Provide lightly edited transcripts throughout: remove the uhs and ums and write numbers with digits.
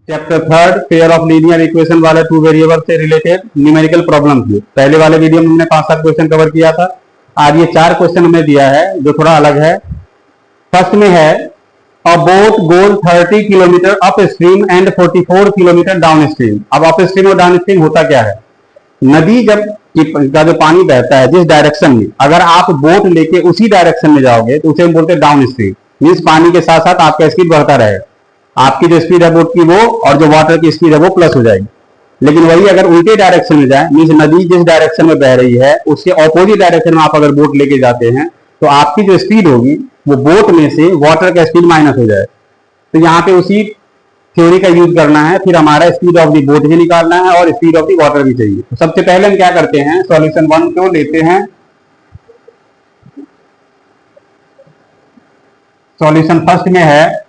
Chapter third pair of linear equation वाले two variable से related numerical problem थी। पहले वाले वीडियो में हमने 5-7 क्वेश्चन कवर किया था। आज ये 4 क्वेश्चन हमें दिया है जो थोड़ा अलग है। फर्स्ट में है अ boat goal 30 kilometre up stream and 44 kilometre down stream. अब अप स्ट्रीम और डाउन स्ट्रीम होता क्या है? नदी जब का जो पानी बहता है जिस डायरेक्शन में, अगर आप बोट लेके उसी डायरेक्शन में जाओगे तो उसे हम बोलते हैं डाउन स्ट्रीम। मीन्स पानी के साथ साथ आपका स्पीड बढ़ता रहेगा, आपकी जो स्पीड है बोट की वो और जो वाटर की स्पीड है वो प्लस हो जाएगी। लेकिन वही अगर उल्टे डायरेक्शन में जाए, मीन्स नदी जिस डायरेक्शन में बह रही है उसके ऑपोजिट डायरेक्शन में आप अगर बोट लेके जाते हैं तो आपकी जो स्पीड होगी वो बोट में से वाटर का स्पीड माइनस हो जाए। तो यहाँ पे उसी थ्योरी का यूज करना है। फिर हमारा स्पीड ऑफ दी बोट भी निकालना है और स्पीड ऑफ दी वाटर भी चाहिए। तो सबसे पहले हम क्या करते हैं, सॉल्यूशन 1 को लेते हैं। सॉल्यूशन फर्स्ट में है,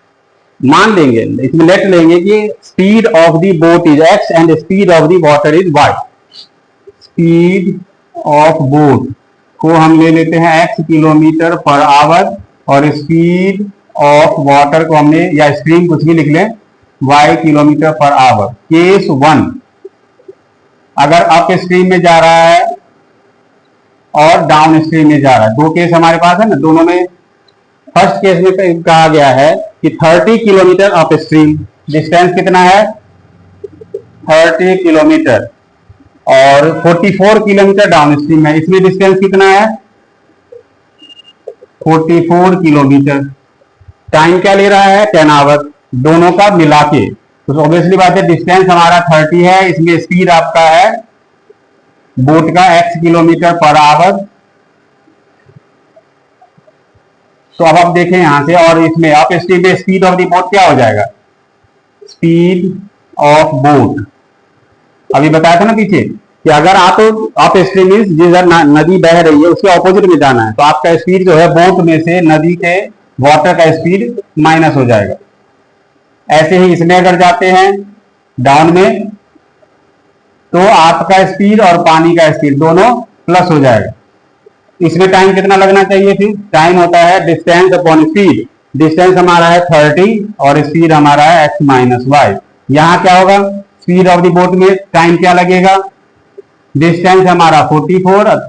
मान लेंगे इसमें लेट लेंगे कि speed of the boat is x and speed of the water is y। Speed of boat को हम ले लेते हैं x किलोमीटर पर आवर और स्पीड ऑफ वाटर को हमने या स्ट्रीम कुछ भी लिख लें y kilometre per hour. Case 1 अगर अप स्ट्रीम में जा रहा है और डाउन स्ट्रीम में जा रहा है, दो केस हमारे पास है ना। दोनों में फर्स्ट केस में कहा गया है कि 30 किलोमीटर अप स्ट्रीम, डिस्टेंस कितना है 30 किलोमीटर, और 44 किलोमीटर डाउन स्ट्रीम है, इसमें डिस्टेंस कितना है 44 किलोमीटर। टाइम क्या ले रहा है 10 आवर, दोनों का मिला के। तो ऑब्वियसली बात है डिस्टेंस हमारा 30 है, इसमें स्पीड आपका है बोट का x किलोमीटर पर आवर। तो अब आप देखें यहां से, और इसमें अप स्ट्रीम में स्पीड ऑफ द बोट क्या हो जाएगा, स्पीड ऑफ बोट। अभी बताया था ना पीछे कि अगर आप अप स्ट्रीम जिस नदी बह रही है उसके ऑपोजिट में जाना है तो आपका स्पीड जो है बोट में से नदी के वाटर का स्पीड माइनस हो जाएगा। ऐसे ही इसमें अगर जाते हैं डाउन में तो आपका स्पीड और पानी का स्पीड दोनों प्लस हो जाएगा। इसमें टाइम कितना लगना चाहिए, फिर टाइम होता है डिस्टेंस अपॉन स्पीड। डिस्टेंस हमारा है 30 और स्पीड हमारा है x माइनस वाई। यहां क्या होगा, स्पीड ऑफ द बोट में टाइम क्या लगेगा, डिस्टेंस हमारा 44,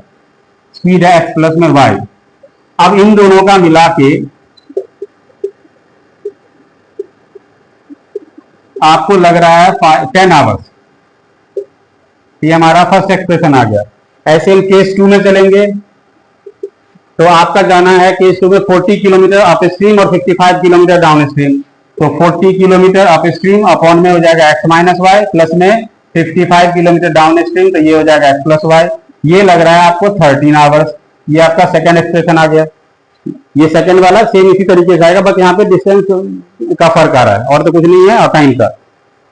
स्पीड है x प्लस में y। अब इन दोनों का मिला के आपको लग रहा है 10 आवर्स। ये हमारा फर्स्ट एक्सप्रेशन आ गया। ऐसे हम केस 2 में चलेंगे तो आपका जाना है केस 2 में 40 किलोमीटर अप स्ट्रीम और 55 किलोमीटर डाउन स्ट्रीम। तो 40 किलोमीटर अप स्ट्रीम अपॉन में हो जाएगा x माइनस वाई, प्लस में 55 किलोमीटर डाउन स्ट्रीम, तो ये हो जाएगा x प्लस वाई। ये लग रहा है आपको 13 आवर्स। ये आपका सेकंड एक्सप्रेशन आ गया। ये सेकंड वाला सेम इसी तरीके से आएगा, बस यहाँ पे डिस्टेंस का फर्क आ रहा है और तो कुछ नहीं है, और टाइम का।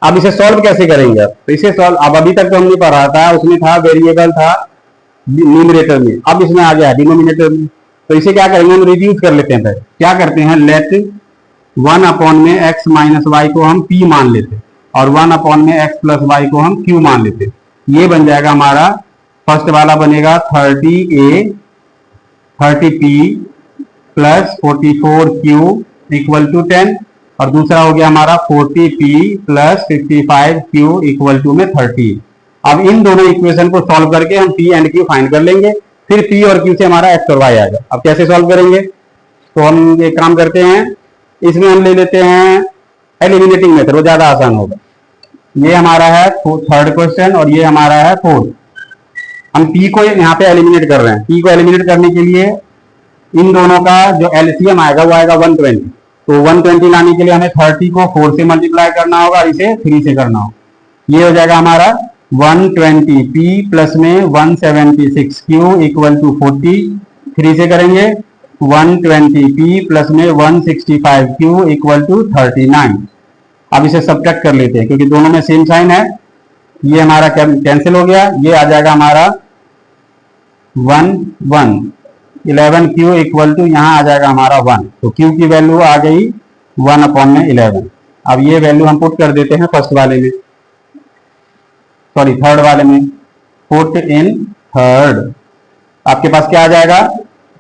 अब इसे सॉल्व कैसे करेंगे आप, तो इसे सॉल्व अब अभी तक तो हमने पढ़ा था, उसमें था वेरिएबल था न्यूमरेटर में, अब इसमें आ गया डिनोमिनेटर में। तो इसे क्या करेंगे, हम रिड्यूस कर लेते हैं। क्या करते हैं, लेट 1 अपॉन में x माइनस वाई को हम p मान लेते और 1 अपॉन में x प्लस वाई को हम q मान लेते। ये बन जाएगा हमारा फर्स्ट वाला बनेगा 30a 30p plus 44q equal to 10, और दूसरा हो गया हमारा 40p plus 55q equal to में 30। अब इन दोनों इक्वेशन को सॉल्व करके हम p एंड q फाइंड कर लेंगे, फिर p और q से हमारा x और y आएगा। अब कैसे सॉल्व करेंगे, तो हम एक काम करते हैं, इसमें हम ले लेते हैं एलिमिनेटिंग मेथड, वो ज्यादा आसान होगा। ये हमारा है थर्ड क्वेश्चन और ये हमारा है फोर्थ। हम p को यहाँ पे एलिमिनेट कर रहे हैं। p को एलिमिनेट करने के लिए इन दोनों का जो एलसीएम आएगा वो आएगा 120। तो 120 लाने के लिए हमें 30 को 4 से मल्टीप्लाई करना होगा और इसे 3 से करना होगा। ये हो जाएगा हमारा 120p प्लस में 176q इक्वल टू 40, 3 से करेंगे 120p प्लस में 165q इक्वल टू 39। अब इसे सब्ट्रैक्ट कर लेते हैं क्योंकि दोनों में सेम साइन है। ये हमारा कैंसिल हो गया, ये आ जाएगा हमारा 11q इक्वल टू यहाँ आ जाएगा हमारा 1। तो q की वैल्यू आ गई 1 अपॉन में 11। अब ये वैल्यू हम पुट कर देते हैं फर्स्ट वाले में, सॉरी थर्ड वाले में, पुट इन थर्ड। आपके पास क्या आ जाएगा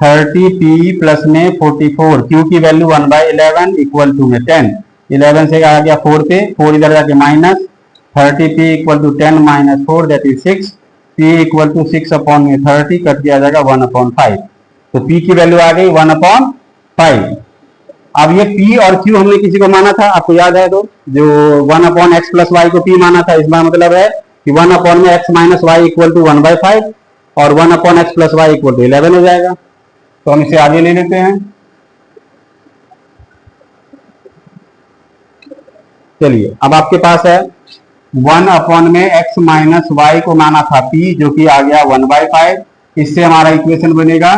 30p प्लस में 44, q की वैल्यू 1/11 इक्वल टू में 10। 11 से आ गया 4 पे, 4 इधर जाके minus 30 p equal to 10 minus 4 that is 6, p equal to 6 upon में 30 कट किया जाएगा 1/5। तो p की वैल्यू आ गई 1/5। अब ये p और q हमने किसी को माना था, आपको याद है तो, जो 1/x प्लस वाई को p माना था, इसका मतलब है कि 1 में x minus y equal to 1/5 और 1/x plus y equal to 11 हो जाएगा। तो हम इसे आगे ले लेते हैं। चलिए, अब आपके पास है 1 में x माइनस वाई को माना था p, जो कि आ गया 1/5। इससे हमारा इक्वेशन बनेगा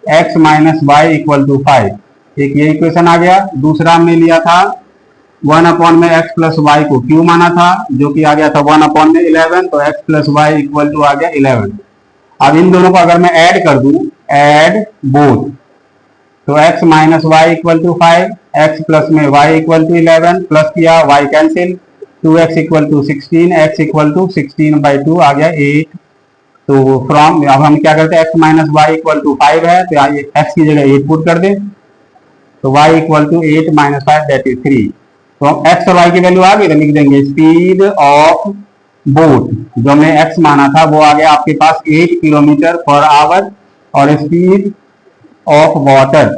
x minus y equal to 5। एक ये इक्वेशन आ गया। दूसरा हमने लिया था 1 में x प्लस वाई को q माना था, जो कि आ गया था 1 में 11, तो x plus y equal to आ गया 11। अब इन दोनों को अगर मैं ऐड कर दूं, ऐड बोथ, तो x minus y equal to 5, x plus में y इक्वल टू 11, प्लस किया y cancel, 2x equal to 16, x equal to 16/2 आ गया 8। तो फ्रॉम, अब हम क्या करते हैं, x minus y equal to 5 है, तो x की जगह 8 पुट कर दें, तो y equal to 8 minus 5 that is 3। तो हम x और y की वैल्यू आ गई, तो लिख देंगे स्पीड ऑफ बोट, जो हमने x माना था वो आ गया आपके पास 8 किलोमीटर पर आवर, और स्पीड ऑफ वाटर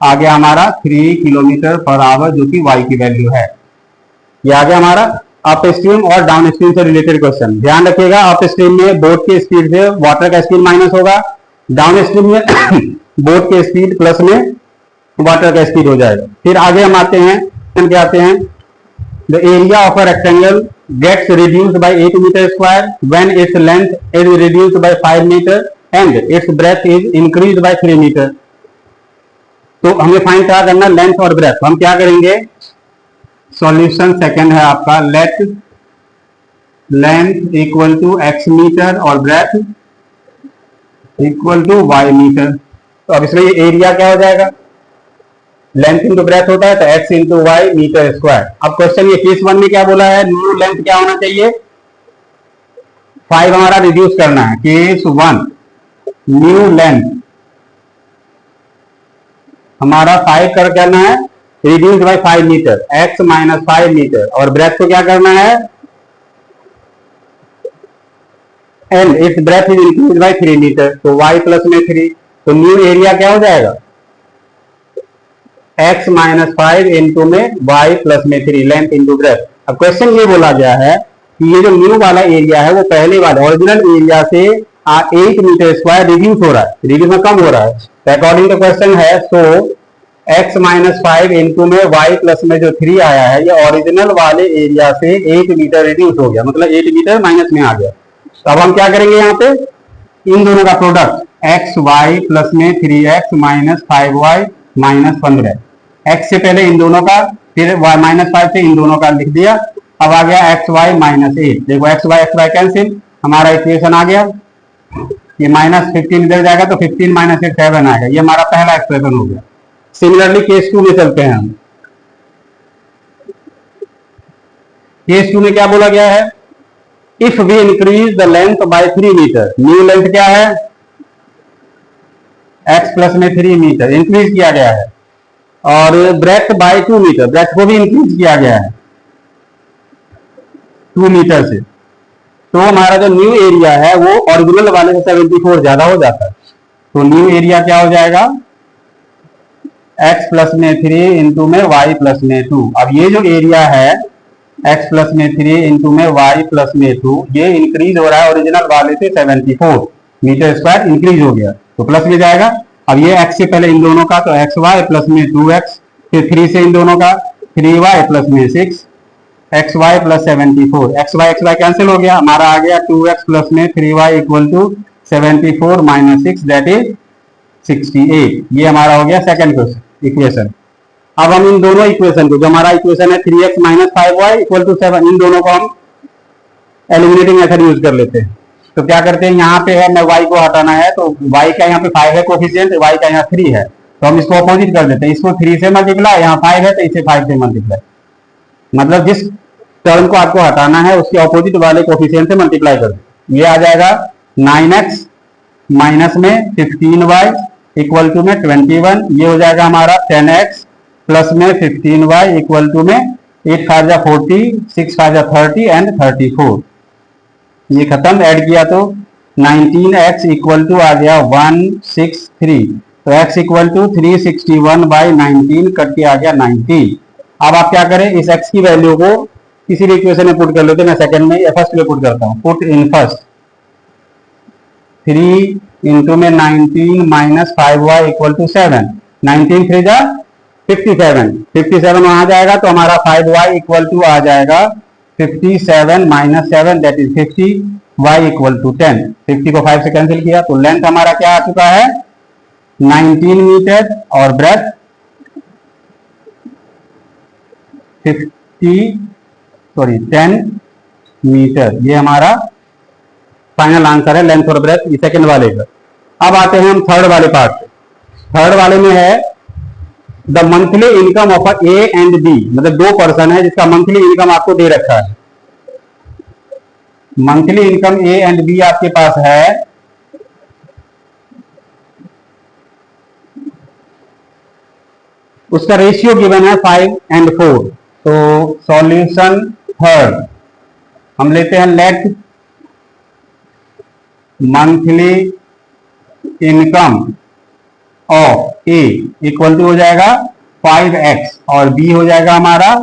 आ गया हमारा 3 किलोमीटर पर आवर, जो कि y की वैल्यू है। ये आ गया हमारा अप स्ट्रीम और डाउन स्ट्रीम से रिलेटेड क्वेश्चन। ध्यान रखिएगा, अप स्ट्रीम में बोट की स्पीड से वाटर का स्पीड माइनस होगा, डाउन स्ट्रीम में बोट के स्पीड प्लस में वाटर का स्पीड हो जाएगा। फिर आगे हम आते हैं, क्या आते हैं, the area of a rectangle gets reduced by 8 metre square when its length is reduced by 5 metre and its breadth is increased by 3 metre. तो हमें फाइंड क्या करना, लेंथ और ब्रेथ। हम क्या करेंगे, सॉल्यूशन सेकंड है आपका, let length equal to x meter और breadth equal to y meter. तो अब इसमें ये एरिया क्या हो जाएगा, लेंथ इंटू ब्रेथ होता है, तो x into y metre square. अब क्वेश्चन ये केस 1 में क्या बोला है, न्यू लेंथ क्या होना चाहिए, 5 हमारा रिड्यूस करना है। केस 1 न्यू लेंथ हमारा 5 कर करना है, reduce by 5 metre, x minus 5 metre, और ब्रेथ को क्या करना है, and its breadth is increase by 3 metre, तो y प्लस में 3। तो न्यू एरिया क्या हो जाएगा, x माइनस 5 इंटू में y प्लस में 3, लेंथ इंटू ब्रेथ। अब क्वेश्चन ये बोला गया है कि ये जो न्यू वाला एरिया है वो पहले वाले ओरिजिनल एरिया से 8 मीटर स्क्वायर रिड्यूस हो रहा है, रिड्यूस में कम हो रहा है। तो अकॉर्डिंग टू क्वेश्चन है, सो x माइनस 5 इंटू में y प्लस में जो 3 आया है, ये ओरिजिनल वाले एरिया से 8 मीटर रिड्यूस हो गया, मतलब 8 मीटर माइनस में आ गया। तो अब हम क्या करेंगे, यहाँ पे इन दोनों का प्रोडक्ट एक्स वाई प्लस में 3x minus 5y minus 15, x से पहले इन दोनों का, फिर y माइनस 5 से इन दोनों का लिख दिया। अब आ गया एक्स वाई माइनस 8, देखो एक्स वाई कैंसिल, हमारा इक्वेशन आ गया, ये माइनस 15 इधर जाएगा तो 15 माइनस 8 7 आएगा, ये हमारा पहला एक्सप्रेशन हो गया। सिमिलरली केस 2 में चलते हैं हम। केस 2 में क्या बोला गया है, if we increase the length by 3 metre, new length क्या है, x प्लस में 3 मीटर इंक्रीज किया गया है, और ब्रेथ बाय 2 मीटर, ब्रेथ को भी इंक्रीज किया गया है 2 मीटर से, तो हमारा जो न्यू एरिया है वो ओरिजिनल वाले से 74 ज्यादा हो जाता है। तो न्यू एरिया क्या हो जाएगा, x प्लस में 3 इंटू में y प्लस में 2। अब ये जो एरिया है x प्लस में 3 इंटू में y प्लस में 2, ये इंक्रीज हो रहा है ओरिजिनल वाले से 74 मीटर स्क्वायर इंक्रीज हो गया, तो प्लस में जाएगा। अब ये x से पहले इन दोनों का, तो एक्स वाई प्लस में 2x, फिर 3 से इन दोनों का 3y प्लस में 6, x y plus 74, x y cancel हो गया, हमारा आ गया 2x प्लस में 3y equal to 74 minus 6 that is 68। ये हमारा हो गया सेकंड इक्वेशन। अब हम इन दोनों इक्वेशन को, जो हमारा इक्वेशन है 3x minus 5y equal to 7, इन दोनों को हम एलिमिनेटिंग मेथड यूज कर लेते हैं। तो क्या करते हैं, यहाँ पे है, मैं y को हटाना है, तो y का यहाँ पे 5 है कोफिशिएंट, y का यहाँ 3 है, तो हम इसको अपोजिट कर देते हैं, इसको 3 से मल्टीप्लाई, यहाँ 5 है तो इसे 5 से मल्टीप्लाई, मतलब जिस टर्म को आपको हटाना है उसके अपोजिट वाले कोफिशिएंट से मल्टीप्लाई कर दो। ये आ जाएगा 9x माइनस में 15y इक्वल टू में 21, ये हो जाएगा हमारा 10x प्लस में 15y इक्वल टू में 8 5 जा 40, 6 5 जा 30 एंड 34। ये खत्म, ऐड किया तो 19x इक्वल टू आ गया 163। तो x इक्वल टू 361/19 कट के आ गया 90। अब आप क्या करें, इस x की वैल्यू को किसी भी इक्वेशन में पुट कर लेते हैं। मैं सेकंड में या फर्स्ट में पुट करता हूं। पुट इन फर्स्ट 3 इंटू में 19 माइनस 5y इक्वल टू 7। 19 3 जा 57, 57 वहां जाएगा तो हमारा 5y इक्वल टू आ जाएगा 57 minus 7 that is 50, y equal to 10। 50 को 5 से कैंसिल किया तो लेंथ हमारा क्या आ चुका है 19 मीटर और ब्रेथ 10 मीटर। ये हमारा फाइनल आंसर है लेंथ और ब्रेथ ये सेकंड वाले का। अब आते हैं हम थर्ड वाले पार्ट पे। थर्ड वाले में है the monthly income of A and B, मतलब दो पर्सन है जिसका मंथली इनकम आपको दे रखा है। Monthly income A and B आपके पास है, उसका रेशियो गिवन है 5 and 4। तो सॉल्यूशन थर्ड हम लेते हैं let monthly income of A equal to हो जाएगा 5x और बी हो जाएगा हमारा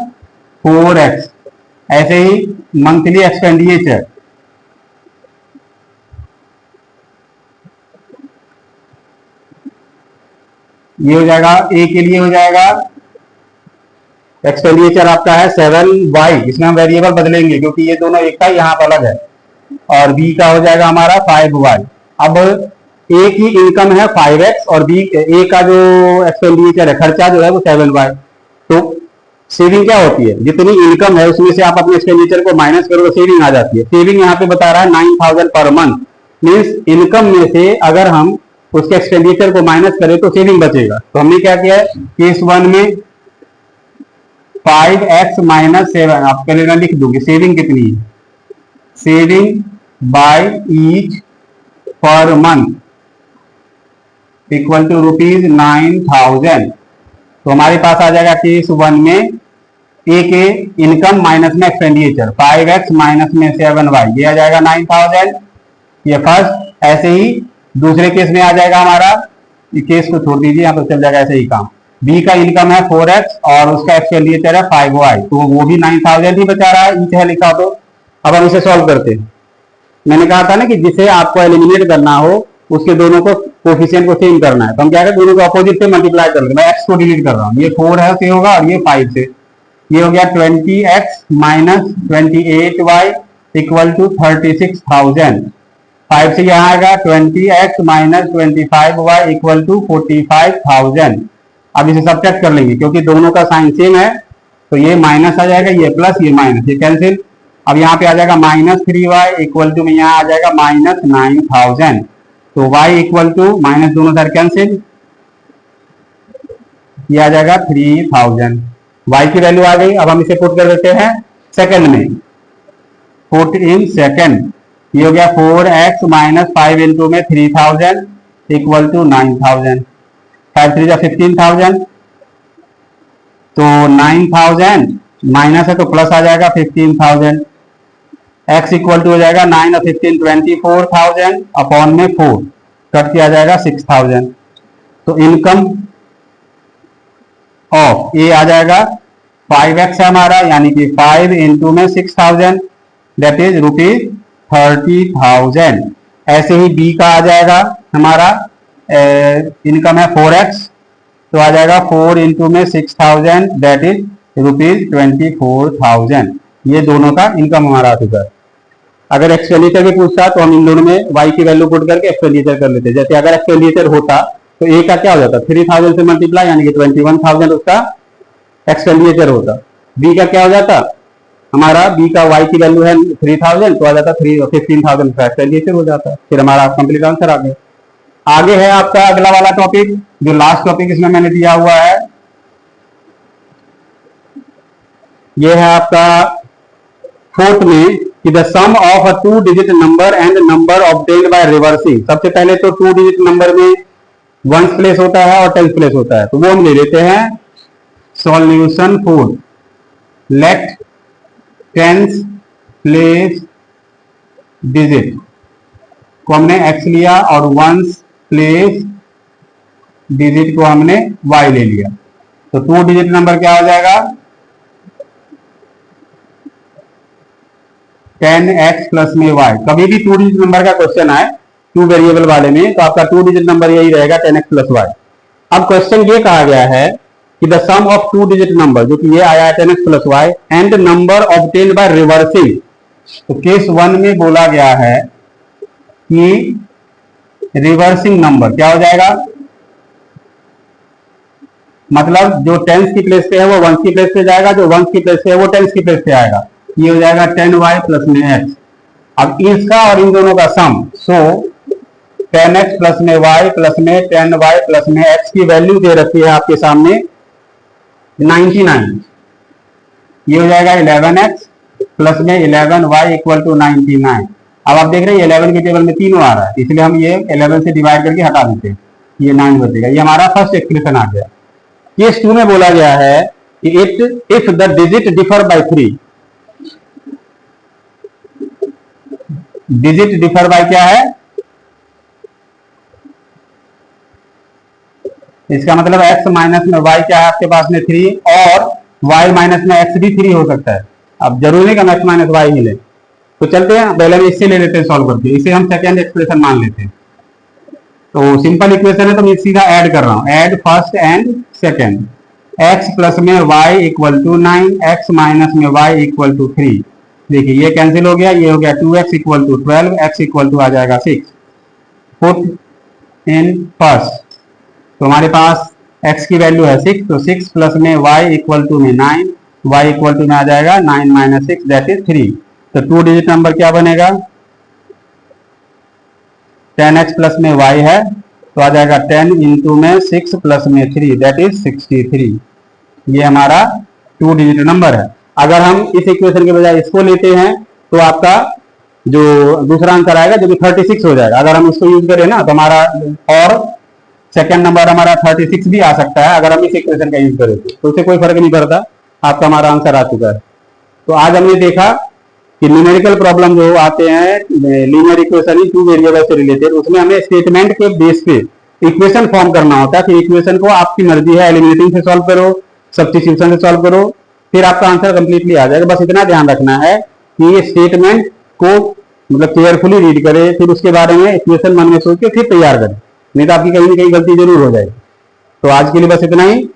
4x। ऐसे ही मंथली एक्सपेंडिचर ये हो जाएगा, ए के लिए हो जाएगा एक्सपेंडिचर आपका है 7y, इसमें हम वेरिएबल बदलेंगे क्योंकि ये दोनों एक का यहाँ पर अलग है, और बी का हो जाएगा हमारा 5y। अब ए की इनकम है 5x और बी ए का जो एक्सपेंडिचर है खर्चा जो है वो 7y। तो सेविंग क्या होती है, जितनी इनकम है उसमें से आप अपने एक्सपेंडिचर को माइनस करो तो सेविंग आ जाती है। सेविंग यहाँ पे बता रहा है 9000 पर मंथ, मीन्स इनकम में से अगर हम उसके एक्सपेंडिचर को माइनस करें तो सेविंग बचेगा। तो हमने क्या किया है केस 1 में 5x माइनस 7, आप पहले लिख दोगे सेविंग कितनी है, saving by each per month equal to ₹9000। तो हमारे पास आ जाएगा केस 1 में ए के इनकम माइनस में एक्सपेंडिचर 5x माइनस में 7y, ये आ जाएगा 9000, ये फर्स्ट। ऐसे ही दूसरे केस में आ जाएगा हमारा, ये केस को छोड़ दीजिए यहाँ पर चल जाएगा ऐसे ही काम। बी का इनकम है 4x और उसका एक्सपेंडिचर है 5y, तो वो भी 9000 ही बचा रहा है, ईच है लिखा। तो अब हम इसे सॉल्व करते हैं। मैंने कहा था ना कि जिसे आपको एलिमिनेट करना हो उसके दोनों को कोफिशिएंट को सेम करना है, तो हम क्या करें दोनों को अपोजिट से मल्टीप्लाई कर लेंगे। मैं x को डिलीट कर रहा हूँ, ये 4 है से होगा और ये 5 से, ये हो गया 20x minus 28y equal to 36,000। 5 से यहाँ आएगा 20x minus 25y equal to 45,000। अब इसे सब्ट्रैक्ट कर लेंगे क्योंकि दोनों का साइन सेम है, तो ये माइनस आ जाएगा, ये प्लस ये माइनस, ये कैंसिल। अब यहाँ पे आ जाएगा माइनस 3y इक्वल टू में यहाँ आ जाएगा माइनस 9000। तो y इक्वल टू माइनस दोनों साइड कैंसिल, ये आ जाएगा 3000। y की वैल्यू आ गई। अब हम इसे पुट कर देते हैं सेकंड में, पुट इन सेकंड। ये हो गया 4x माइनस 5 इंटू में 3000 इक्वल टू 9000। 5 3 जा 15000, तो 9000 माइनस है तो प्लस आ जाएगा 15000। x इक्वल टू हो जाएगा 9 और 15 24,000 अपॉन में 4 कट के आ जाएगा 6000। तो इनकम ऑफ ए आ जाएगा 5x है हमारा, यानी कि 5 इंटू में 6000 दैट इज ₹30,000। ऐसे ही बी का आ जाएगा हमारा, इनकम है 4x, तो आ जाएगा 4 इंटू में 6000 दैट इज ₹24,000। ये दोनों का इनकम हमारा आ चुका है। अगर एक्सपेंडिचर भी पूछता तो हम इन दोनों में y की वैल्यू पुट करके एक्सपेंडिचर कर लेते। जैसे अगर एक्सपेंडिचर होता तो a का क्या हो जाता 3000 से मल्टीप्लाई, यानी कि 21,000 उसका एक्सपेंडिचर होता। b का क्या हो जाता हमारा, b का y की वैल्यू है 3000 तो आ जाता 15,000 का एक्सपेंडिचर हो जाता। फिर हमारा कंप्लीट आंसर आ गया। आगे है आपका अगला वाला टॉपिक, जो लास्ट टॉपिक इसमें मैंने दिया हुआ है, ये है आपका फोर्थ में कि the sum of a 2 digit number and number obtained by reversing. सबसे पहले तो 2 डिजिट नंबर में 1s प्लेस होता है और 10s प्लेस होता है, तो वो हम ले लेते हैं solution for let tens place digit को हमने x लिया और वंस प्लेस डिजिट को हमने y ले लिया। तो 2 डिजिट नंबर क्या हो जाएगा 10x प्लस में y। कभी भी 2 डिजिट नंबर का क्वेश्चन आए 2 वेरिएबल वाले में तो आपका 2 डिजिट नंबर यही रहेगा 10x प्लस y। अब क्वेश्चन ये कहा गया है कि the sum of 2 digit number, जो कि ये आया है 10x plus y and number obtained by reversing. तो केस 1 में बोला गया है कि रिवर्सिंग नंबर क्या हो जाएगा, मतलब जो टेंस की प्लेस पे है वो वंस की प्लेस पे जाएगा, जो वंस की प्लेस पे है वो टेंस की प्लेस पे आएगा। ये हो जाएगा 10y प्लस में x। अब इसका और इन दोनों का सम, सो 10x प्लस में y प्लस में 10y प्लस में x की वैल्यू दे रखी है आपके सामने 99। ये हो जाएगा 11x प्लस में 11y इक्वल टू 99। अब आप देख रहे हैं 11 के टेबल में तीनों आ रहा है, इसलिए हम ये 11 से डिवाइड करके हटा देते हैं, ये 9 बचेगा। ये हमारा फर्स्ट एक्सप्रेशन आ गया। केस 2 में बोला गया है कि if the digit differ by 3, digit differ by क्या है, इसका मतलब x माइनस में y क्या है आपके पास में 3 और y माइनस में x भी 3 हो सकता है। अब जरूरी नहीं कि हम x माइनस y ही लें, तो चलते हैं पहले हम इससे ले लेते हैं सॉल्व करके, इसे हम सेकेंड एक्सप्रेशन मान लेते हैं। तो सिंपल इक्वेशन है तो मैं सीधा ऐड कर रहा हूं, add first and second. x plus में y equal to 9, x minus में y इक्वल टू 3। देखिए ये कैंसिल हो गया, ये हो गया 2x equal to 12, x equal to आ जाएगा 6। पुट इन फर्स्ट, तो हमारे पास x की वैल्यू है 6, तो 6 प्लस में y इक्वल टू में 9, y इक्वल टू में आ जाएगा 9 माइनस 6 दैट इज 3। तो 2 डिजिट नंबर क्या बनेगा 10x प्लस में y है तो आ जाएगा 10 इंटू में 6 प्लस में 3 दैट इज 63। ये हमारा 2 डिजिट नंबर है। अगर हम इस इक्वेशन के बजाय इसको लेते हैं तो आपका जो दूसरा आंसर आएगा जो कि 36 हो जाएगा। अगर हम इसको यूज करें ना तो हमारा और सेकंड नंबर हमारा 36 भी आ सकता है अगर हम इस इक्वेशन का यूज करें तो उससे कोई फर्क नहीं पड़ता, आपका हमारा आंसर आ चुका है। तो आज हमने देखा कि न्यूमेरिकल प्रॉब्लम जो आते हैं लीनियर इक्वेशन 2 वेरिएबल से रिलेटेड, उसमें हमें स्टेटमेंट के बेस पे इक्वेशन फॉर्म करना होता है। फिर इक्वेशन को आपकी मर्जी है एलिमिनेटिंग से सॉल्व करो, सब्स्टिट्यूशन से सॉल्व करो, फिर आपका आंसर कंप्लीटली आ जाएगा। बस इतना ध्यान रखना है कि ये स्टेटमेंट को मतलब केयरफुली रीड करे, फिर उसके बारे में इक्वेशन मन में सोच के फिर तैयार करें, नहीं तो आपकी कहीं ना कहीं गलती जरूर हो जाएगी। तो आज के लिए बस इतना ही।